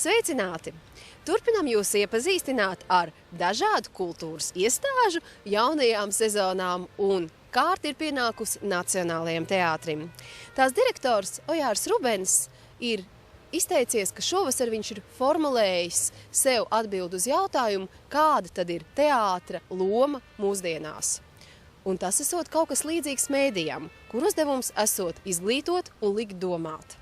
Sveicināti! Turpinam jūs iepazīstināt ar dažādu kultūras iestāžu jaunajām sezonām un kārt ir pienākusi Nacionālajiem teātrim. Tās direktors Ojārs Rubens ir izteicies, ka šovasar viņš ir formulējis sev atbildi uz jautājumu, kāda tad ir teātra loma mūsdienās. Un tas esot kaut kas līdzīgs mēdījam, kur uzdevums esot izglītot un likt domāt.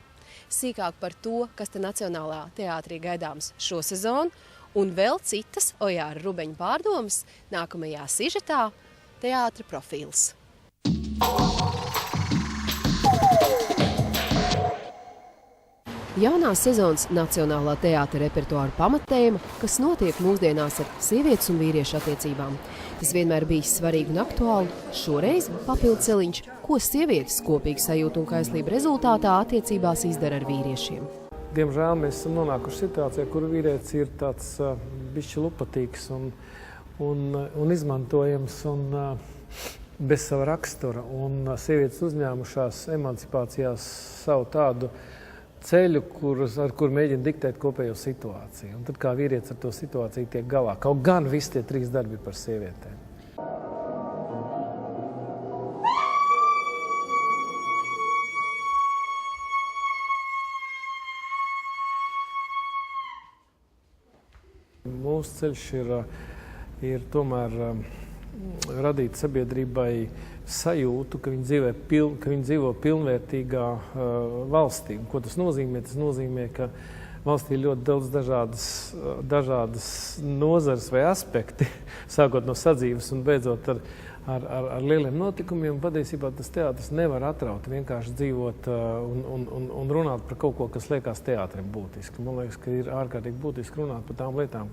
Sīkāk par to, kas te Nacionālā teātrī gaidāms šo sezonu, un vēl citas Ojāra Rubeņa pārdomas nākamajā sižetā teātra profils. Jaunās sezonas Nacionālā teātra repertuāra pamattēma, kas notiek mūsdienās ar sievietes un vīriešu attiecībām. Tas vienmēr bijis svarīgi un aktuāli. Šoreiz papildu celiņš, ko sievietes kopīgi sajūta un kaislība rezultātā attiecībās izdara ar vīriešiem. Diemžēl mēs esam nonākuši situācijā, kur vīrietis ir tāds bišķi lupatīgs un izmantojams un bez sava rakstura. Un sievietes uzņēmušās emancipācijās savu tādu ceļu, ar kur mēģina diktēt kopējo situāciju. Un tad kā vīrietis ar to situāciju tiek galā. Kaut gan visi tie trīs darbi ir par sievietēm. Mūsu ceļš ir tomēr radīt sabiedrībai sajūtu, ka viņi dzīvo pilnvērtīgā valstī. Ko tas nozīmē? Tas nozīmē, ka valstī ir ļoti daudz dažādas nozares vai aspekti, sākot no sadzīves un beidzot ar lieliem notikumiem. Patiesībā tas teātris nevar atraut, vienkārši dzīvot un runāt par kaut ko, kas liekas teātrim būtiski. Man liekas, ka ir ārkārtīgi būtiski runāt par tām lietām,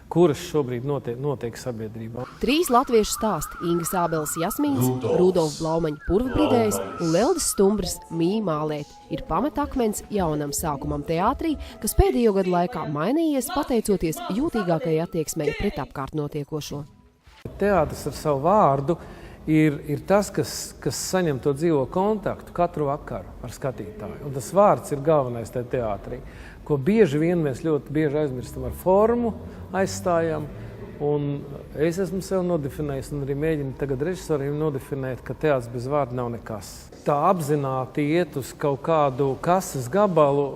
kuras šobrīd notiek sabiedrībā. 3 latviešu stāsti – Inga Sābeles Jasmīns, Rudolfa Blaumaņa Purvbridējs un Leldis Stumbras Mīja Mālēt ir pamatakmens jaunam sākumam teātrī, kas pēdējo gadu laikā mainījies pateicoties jūtīgākajai attieksmei pret apkārt notiekošo. Teātris ar savu vārdu ir tas, kas saņem to dzīvo kontaktu katru vakaru ar skatītāju. Un tas vārds ir galvenais tajā teātrī, ko bieži vien mēs ļoti bieži aizmirstam ar formu, aizstājam. Un es esmu sev nodefinējis un arī mēģinu tagad režisoriem nodefinēt, ka teātris bez vārda nav nekas. Tā apzināti iet uz kaut kādu kases gabalu,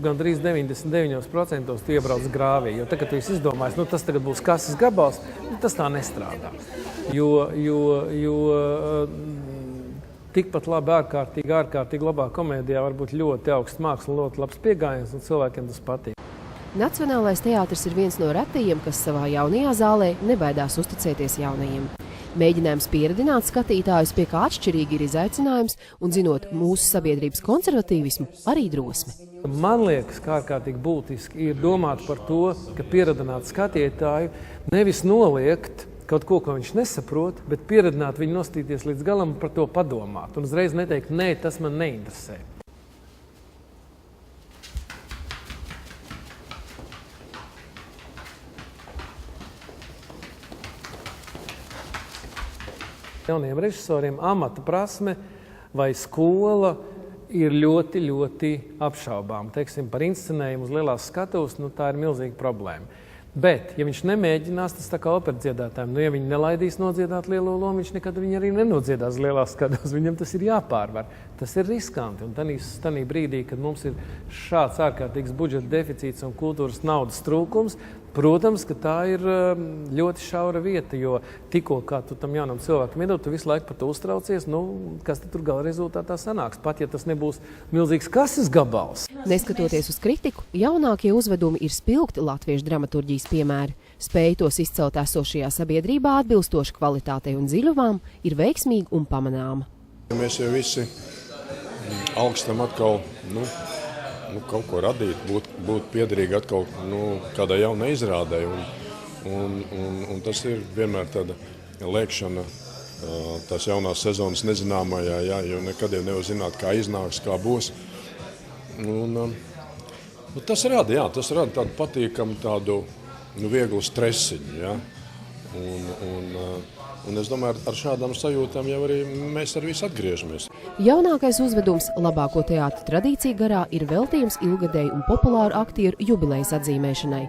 gandrīz 99% tu iebrauc grāvī. Jo tagad tu esi izdomājis, tas tagad būs kases gabals, tas tā nestrādā. Jo tikpat labi ārkārtīgi labā komēdijā var būt ļoti augsts māksla, ļoti labs piegājiens un cilvēkiem tas patīk. Nacionālais teātris ir viens no retajiem, kas savā jaunajā zālē nebaidās uzticēties jaunajiem. Mēģinājums pieredināt skatītājus, pie kā atšķirīgi ir izaicinājums un, zinot mūsu sabiedrības konservatīvismu, arī drosmi. Man liekas, kā ārkārtīgi būtiski ir domāt par to, ka pieredināt skatītāju nevis noliegt kaut ko viņš nesaprot, bet pieredināt viņu nostīties līdz galam par to padomāt. Un uzreiz neteikt, nē, tas man neinteresē. Jauniem režisoriem amata prasme vai skola ir ļoti, ļoti apšaubām. Teiksim, par inscenējumu uz lielās skatuves, tā ir milzīga problēma. Bet, ja viņš nemēģinās, tas tā kā operdziedātājiem, ja viņi nelaidīs nodziedāt lielo lomu, viņš nekad viņu arī nenodziedās lielās skatuves, viņam tas ir jāpārvar. Tas ir riskanti, un tanī brīdī, kad mums ir šāds ārkārtīgs budžeta deficīts un kultūras naudas trūkums, protams, ka tā ir ļoti šaura vieta, jo tikko, kā tu tam jaunam cilvēkam iedod, tu visu laiku par to uztraucies, kas tad tur gala rezultātā sanāks, pat ja tas nebūs milzīgs kases gabals. Neskatoties uz kritiku, jaunākie uzvedumi ir spilgti latviešu dramaturģijas piemēri. Spēja tos izcelt esošajā sabiedrībā atbilstoši kvalitātei un dziļumām ir veiksmīgi un pamanāma. Mēs jau visi augstam atkal, kaut ko radīt, būt piederīgi atkal kādai jaunai izrādē. Un tas ir vienmēr tāda lēkšana tās jaunās sezonas nezināmajā, jo nekad jau nevar zināt, kā iznāks, kā būs. Tas rada tādu patīkamu, tādu vieglu stresiņu. Un es domāju, ar šādām sajūtām jau arī mēs ar visu atgriežamies. Jaunākais uzvedums labāko teātra tradīciju garā ir veltījums ilgadēju un populāru aktieru jubilejas atzīmēšanai.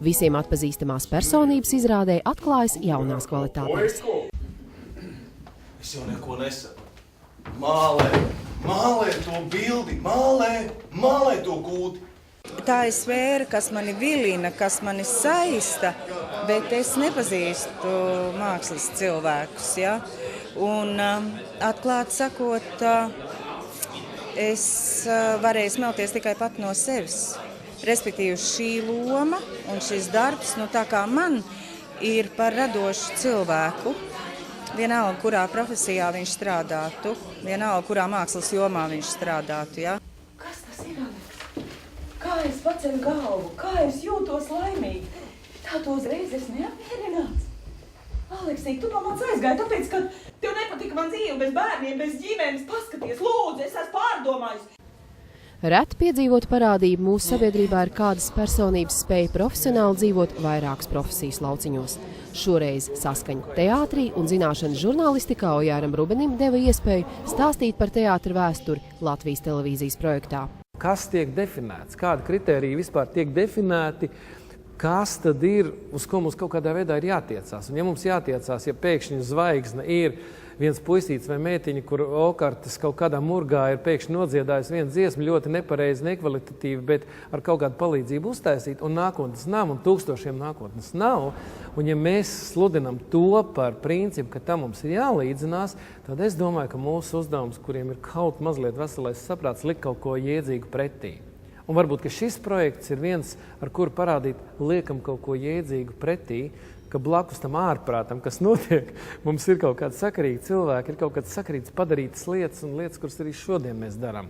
Visiem atpazīstamās personības izrādē atklājas jaunās kvalitātēs. Es jau neko nesaku. Mālē to bildi, mālē to kūti. Tā ir sfēra, kas mani vilina, kas mani saista, bet es nepazīstu mākslas cilvēkus. Ja? Un atklāti sakot, es varēju smelties tikai pat no sevis. Respektīvi šī loma un šis darbs, tā kā man ir par radošu cilvēku, vienalga, kurā profesijā viņš strādātu, vienalga, kurā mākslas jomā viņš strādātu. Ja? Kas tas ir? Kā es paceļu galvu, kā es jūtos laimīgi. Tā to uzreiz es neapmierināts. Aleksī, tu no manis aizgāji, tāpēc, ka tev nepatika man dzīve bez bērniem, bez ģimenes. Paskaties, lūdzu, es esmu pārdomājis. Reti piedzīvot parādību mūsu sabiedrībā ir kādas personības spēja profesionāli dzīvot vairākas profesijas lauciņos. Šoreiz saskaņu teātrī un zināšanu žurnālistikā Ojāram Rubenim deva iespēju stāstīt par teātra vēsturi Latvijas televīzijas projektā. Kas tiek definēts, kādi kritēriji vispār tiek definēti, kas tad ir, uz ko mums kaut kādā veidā ir jātiecās. Un ja mums jātiecās, ja pēkšņi zvaigzne ir viens puisīts vai meitiņa, kur okartas kaut kādā murgā ir pēkšņi nodziedājis vienu dziesmu ļoti nepareizi, nekvalitatīvi, bet ar kaut kādu palīdzību uztaisīt, un nākotnes nav, un tūkstošiem nākotnes nav. Un ja mēs sludinam to par principu, ka tam mums ir jālīdzinās, tad es domāju, ka mūsu uzdevums, kuriem ir kaut mazliet veselais saprāts, likt kaut ko jēdzīgu pretī. Un varbūt, ka šis projekts ir viens, ar kuru parādīt, liekam kaut ko jēdzīgu pretī, ka blakus tam ārprātam, kas notiek, mums ir kaut kādi sakarīgi cilvēki, ir kaut kāds sakarīgs padarītas lietas un lietas, kuras arī šodien mēs darām.